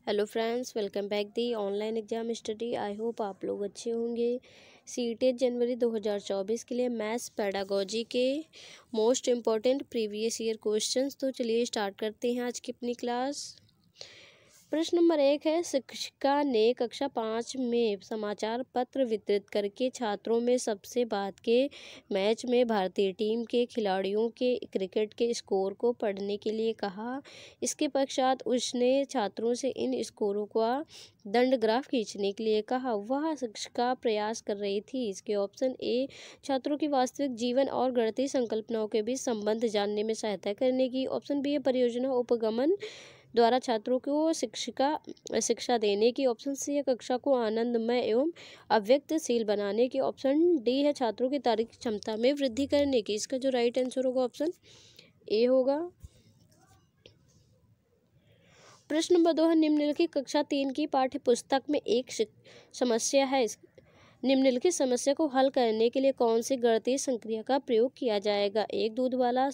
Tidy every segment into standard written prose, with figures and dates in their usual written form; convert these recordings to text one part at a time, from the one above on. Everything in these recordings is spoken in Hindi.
Hello friends, welcome back the online exam study. I hope आप लोग अच्छे होंगे। सीटेट जनवरी 2024 के लिए मैथ्स पेडागोजी के most important previous year questions. तो चलिए स्टार्ट करते हैं आज की अपनी क्लास। प्रश्न नंबर 1 है, शिक्षिका ने कक्षा 5 में समाचार पत्र वितरित करके छात्रों में सबसे बाद के मैच में भारतीय टीम के खिलाड़ियों के क्रिकेट के स्कोर को पढ़ने के लिए कहा। इसके पश्चात उसने छात्रों से इन स्कोरों का दंड ग्राफ खींचने के लिए कहा। वह शिक्षिका प्रयास कर रही थी। इसके ऑप्शन ए छात्रों की वास्तविक जीवन और गणितीय संकल्पनाओं के बीच संबंध जानने में सहायता करने की। ऑप्शन बी है परियोजना उपगमन द्वारा छात्रों को शिक्षा देने की। ऑप्शन सी है कक्षा को आनंदमय एवं अव्यक्तशील बनाने की। ऑप्शन डी है छात्रों की तार्किक क्षमता में वृद्धि करने की। इसका जो राइट आंसर होगा ऑप्शन ए होगा। प्रश्न नंबर 2 है, निम्नलिखित कक्षा 3 की पाठ्य पुस्तक में एक समस्या है। निम्नलिखित समस्या को हल करने के लिए कौन सी गणितीय संक्रिया का प्रयोग किया जाएगा। एक दूध वाला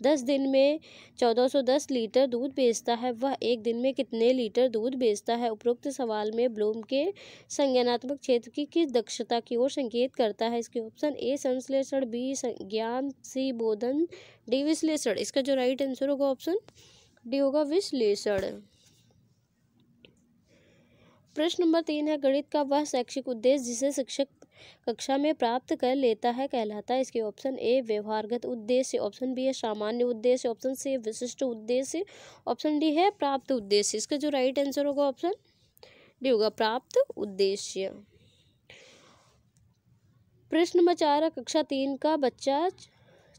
10 दिन में 1410 लीटर दूध बेचता है। वह एक दिन में कितने लीटर दूध बेचता है। उपरोक्त सवाल में ब्लूम के संज्ञानात्मक क्षेत्र की किस दक्षता की ओर संकेत करता है। इसके ऑप्शन ए संश्लेषण, बी ज्ञान, सी बोधन, डी विश्लेषण। इसका जो राइट आंसर होगा ऑप्शन डी होगा विश्लेषण। प्रश्न नंबर 3 है, गणित का वह शैक्षिक उद्देश्य जिसे शिक्षक कक्षा में प्राप्त कर लेता है कहलाता है। इसके ऑप्शन ए व्यवहारगत उद्देश्य, ऑप्शन बी है सामान्य उद्देश्य, ऑप्शन सी विशिष्ट उद्देश्य, ऑप्शन डी है प्राप्त उद्देश्य। इसका जो राइट आंसर होगा ऑप्शन डी होगा प्राप्त उद्देश्य। प्रश्न नंबर 4 है, कक्षा 3 का बच्चा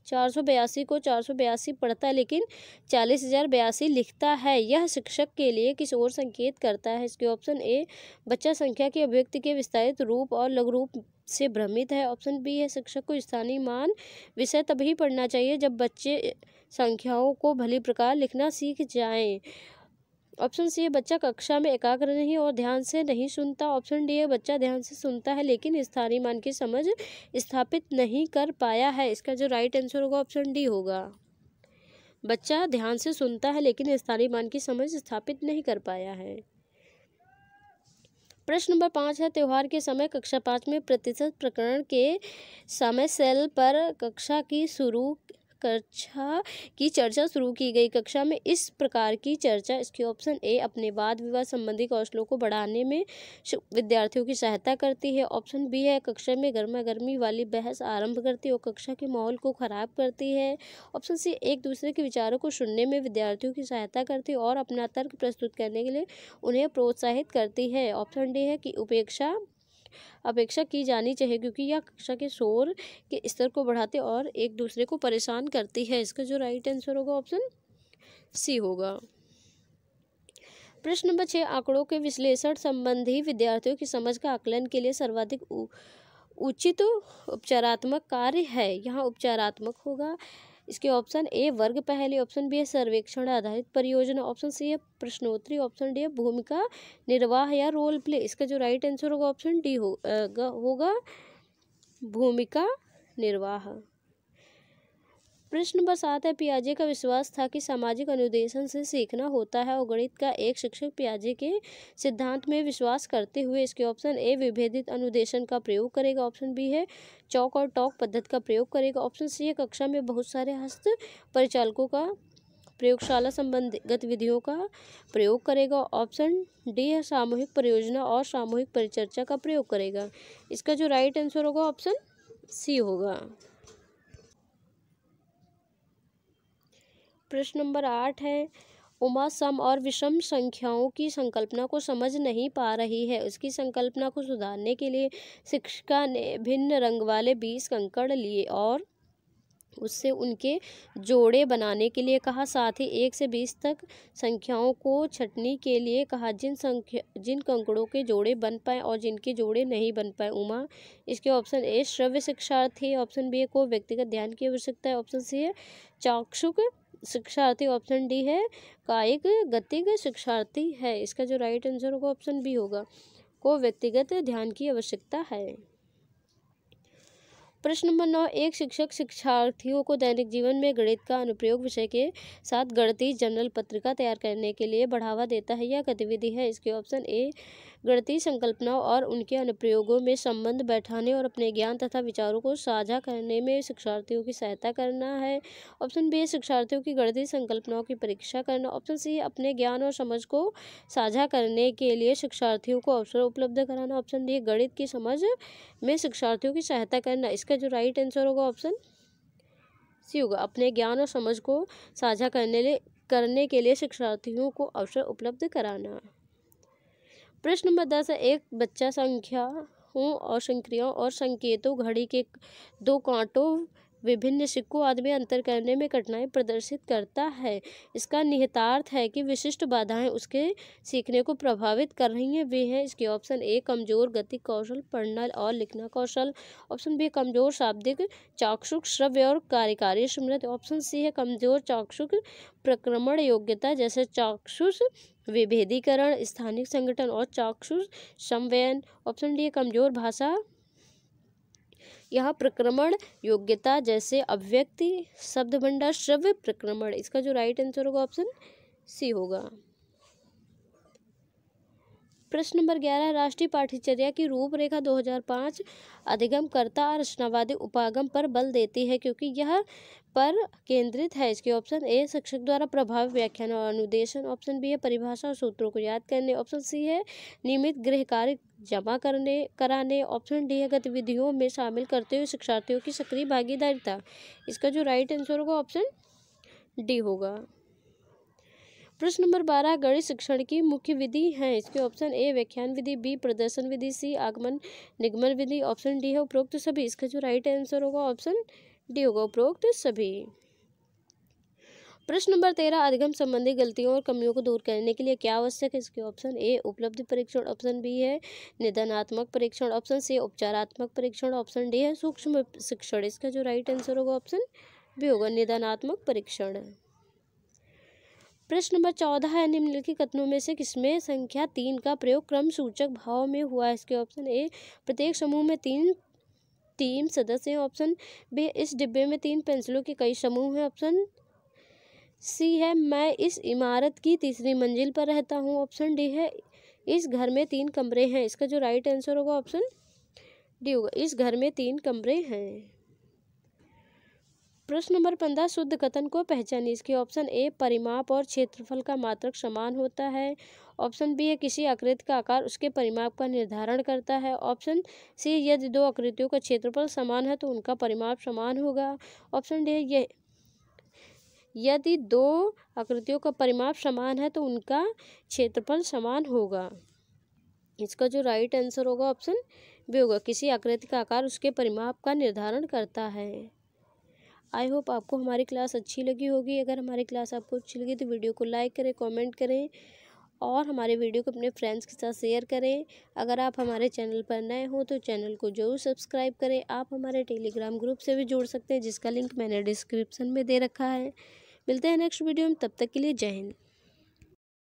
482 को 482 पढ़ता है लेकिन 40,082 लिखता है। यह शिक्षक के लिए किस ओर संकेत करता है। इसके ऑप्शन ए बच्चा संख्या की अभिव्यक्ति के विस्तारित रूप और लघु रूप से भ्रमित है। ऑप्शन बी है शिक्षक को स्थानीय मान विषय तभी पढ़ना चाहिए जब बच्चे संख्याओं को भली प्रकार लिखना सीख जाएं। ऑप्शन सी है बच्चा कक्षा में एकाग्र नहीं और ध्यान से नहीं सुनता। ऑप्शन डी है बच्चा ध्यान से सुनता है लेकिन स्थानीय मान की समझ स्थापित नहीं कर पाया है। इसका जो राइट आंसर होगा ऑप्शन डी होगा। बच्चा ध्यान से सुनता है लेकिन स्थानीय मान की समझ स्थापित नहीं कर पाया है। प्रश्न नंबर 5 है, त्योहार के समय कक्षा 5 में प्रतिशत प्रकरण के समय सेल पर कक्षा की चर्चा शुरू की गई। कक्षा में इस प्रकार की चर्चा। इसके ऑप्शन ए अपने वाद विवाद संबंधी कौशलों को बढ़ाने में विद्यार्थियों की सहायता करती है। ऑप्शन बी है कक्षा में गर्मा गर्मी वाली बहस आरंभ करती है और कक्षा के माहौल को खराब करती है। ऑप्शन सी एक दूसरे के विचारों को सुनने में विद्यार्थियों की सहायता करती है और अपना तर्क प्रस्तुत करने के लिए उन्हें प्रोत्साहित करती है। ऑप्शन डी है कि अपेक्षा की जानी चाहिए क्योंकि यह कक्षा के शोर के स्तर को बढ़ाते और एक दूसरे को परेशान करती है। इसका जो राइट आंसर होगा ऑप्शन सी होगा। प्रश्न नंबर 6, आंकड़ों के विश्लेषण संबंधी विद्यार्थियों की समझ का आकलन के लिए सर्वाधिक उचित उपचारात्मक कार्य है। यहाँ उपचारात्मक होगा। इसके ऑप्शन ए वर्ग पहली, ऑप्शन बी है सर्वेक्षण आधारित परियोजना, ऑप्शन सी है प्रश्नोत्तरी, ऑप्शन डी है भूमिका निर्वाह या रोल प्ले। इसका जो राइट आंसर होगा ऑप्शन डी होगा भूमिका निर्वाह। प्रश्न नंबर 7 है, पियाजे का विश्वास था कि सामाजिक अनुदेशन से सीखना होता है और गणित का एक शिक्षक पियाजे के सिद्धांत में विश्वास करते हुए इसके ऑप्शन ए विभेदित अनुदेशन का प्रयोग करेगा, ऑप्शन बी है चौक और टॉक पद्धति का प्रयोग करेगा, ऑप्शन सी है कक्षा में बहुत सारे हस्त परिचालकों का प्रयोगशाला संबंधी गतिविधियों का प्रयोग करेगा, ऑप्शन डी है सामूहिक परियोजना और सामूहिक परिचर्चा का प्रयोग करेगा। इसका जो राइट आंसर होगा ऑप्शन सी होगा। प्रश्न नंबर 8 है, उमा सम और विषम संख्याओं की संकल्पना को समझ नहीं पा रही है। उसकी संकल्पना को सुधारने के लिए शिक्षिका ने भिन्न रंग वाले 20 कंकड़ लिए और उससे उनके जोड़े बनाने के लिए कहा। साथ ही 1 से 20 तक संख्याओं को छंटनी के लिए कहा। जिन कंकड़ों के जोड़े बन पाए और जिनके जोड़े नहीं बन पाए। उमा इसके ऑप्शन ए श्रव्य शिक्षार्थी, ऑप्शन बी को व्यक्तिगत ध्यान की आवश्यकता है, ऑप्शन सी है चाक्षुक शिक्षार्थी, ऑप्शन डी है कायिक गतिक शिक्षार्थी है। इसका जो राइट आंसर होगा ऑप्शन बी होगा को व्यक्तिगत ध्यान की आवश्यकता है। प्रश्न नंबर 9, एक शिक्षक शिक्षार्थियों को दैनिक जीवन में गणित का अनुप्रयोग विषय के साथ गणितीय जर्नल पत्रिका तैयार करने के लिए बढ़ावा देता है। यह गतिविधि है। इसके ऑप्शन ए गणितीय संकल्पनाओं और उनके अनुप्रयोगों में संबंध बैठाने और अपने ज्ञान तथा विचारों को साझा करने में शिक्षार्थियों की सहायता करना है। ऑप्शन बी शिक्षार्थियों की गणितीय संकल्पनाओं की परीक्षा करना। ऑप्शन सी अपने ज्ञान और समझ को साझा करने के लिए शिक्षार्थियों को अवसर उपलब्ध कराना। ऑप्शन डी गणित की समझ में शिक्षार्थियों की सहायता करना। इसका जो राइट आंसर होगा ऑप्शन सी होगा, अपने ज्ञान और समझ को साझा करने के लिए शिक्षार्थियों को अवसर उपलब्ध कराना। प्रश्न नंबर 10 है, एक बच्चा संख्याओं और संक्रियाओं और संकेतों घड़ी के दो कांटों विभिन्न सिक्कों आदि में अंतर करने में कठिनाई प्रदर्शित करता है। इसका निहितार्थ है कि विशिष्ट बाधाएं उसके सीखने को प्रभावित कर रही हैं। वे हैं इसके ऑप्शन ए कमजोर गतिक कौशल, पढ़ना और लिखना कौशल। ऑप्शन बी कमजोर शाब्दिक चाक्षुष श्रव्य और कार्यकारी स्मृति। ऑप्शन सी है कमजोर चाक्षुष प्रक्रमण योग्यता जैसे चाक्षुष विभेदीकरण, स्थानिक संगठन और चाक्षुष संवयन। ऑप्शन डी कमजोर भाषा यह प्रक्रमण योग्यता जैसे अभिव्यक्ति, शब्द भंडार, श्रव्य प्रक्रमण। इसका जो राइट आंसर होगा ऑप्शन सी होगा। प्रश्न नंबर 11, राष्ट्रीय पाठ्यचर्या की रूपरेखा 2005 अधिगमकर्ता और रचनावादी उपागम पर बल देती है क्योंकि यह पर केंद्रित है। इसके ऑप्शन ए शिक्षक द्वारा प्रभावी व्याख्यान और अनुदेशन। ऑप्शन बी है परिभाषा और सूत्रों को याद करने। ऑप्शन सी है नियमित गृह कार्य जमा कराने। ऑप्शन डी है गतिविधियों में शामिल करते हुए शिक्षार्थियों की सक्रिय भागीदारिता। इसका जो राइट आंसर होगा ऑप्शन डी होगा। प्रश्न नंबर 12, गणित शिक्षण की मुख्य विधि हैं। इसके ऑप्शन ए व्याख्यान विधि, बी प्रदर्शन विधि, सी आगमन निगमन विधि। ऑप्शन डी है उपरोक्त सभी। इसका जो राइट आंसर होगा ऑप्शन डी होगा, उपरोक्त सभी। प्रश्न नंबर 13, अधिगम संबंधी गलतियों और कमियों को दूर करने के लिए क्या आवश्यक है। इसके ऑप्शन ए उपलब्धि परीक्षण। ऑप्शन बी है निदानात्मक परीक्षण। ऑप्शन सी उपचारात्मक परीक्षण। ऑप्शन डी है सूक्ष्म शिक्षण। इसका जो राइट आंसर होगा ऑप्शन बी होगा, निदानात्मक परीक्षण। प्रश्न नंबर 14 है, निम्नलिखित कथनों में से किसमें संख्या 3 का प्रयोग क्रम सूचक भाव में हुआ है। इसके ऑप्शन ए प्रत्येक समूह में 3 सदस्य हैं। ऑप्शन बी इस डिब्बे में 3 पेंसिलों के कई समूह हैं। ऑप्शन सी है मैं इस इमारत की तीसरी मंजिल पर रहता हूँ। ऑप्शन डी है इस घर में 3 कमरे हैं। इसका जो राइट आंसर होगा ऑप्शन डी होगा, इस घर में 3 कमरे हैं। प्रश्न नंबर 15, शुद्ध कथन को पहचानिए। इसके ऑप्शन ए परिमाप और क्षेत्रफल का मात्रक समान होता है। ऑप्शन बी है किसी आकृति का आकार उसके परिमाप का निर्धारण करता है। ऑप्शन सी यदि 2 आकृतियों का क्षेत्रफल समान है तो उनका परिमाप समान होगा। ऑप्शन डी है यदि 2 आकृतियों का परिमाप समान है तो उनका क्षेत्रफल समान होगा। इसका जो राइट आंसर होगा ऑप्शन बी होगा, किसी आकृति का आकार उसके परिमाप का निर्धारण करता है। आई होप आपको हमारी क्लास अच्छी लगी होगी। अगर हमारी क्लास आपको अच्छी लगी तो वीडियो को लाइक करें, कमेंट करें और हमारे वीडियो को अपने फ्रेंड्स के साथ शेयर करें। अगर आप हमारे चैनल पर नए हो तो चैनल को जरूर सब्सक्राइब करें। आप हमारे टेलीग्राम ग्रुप से भी जुड़ सकते हैं जिसका लिंक मैंने डिस्क्रिप्शन में दे रखा है। मिलते हैं नेक्स्ट वीडियो में, तब तक के लिए जय हिंद।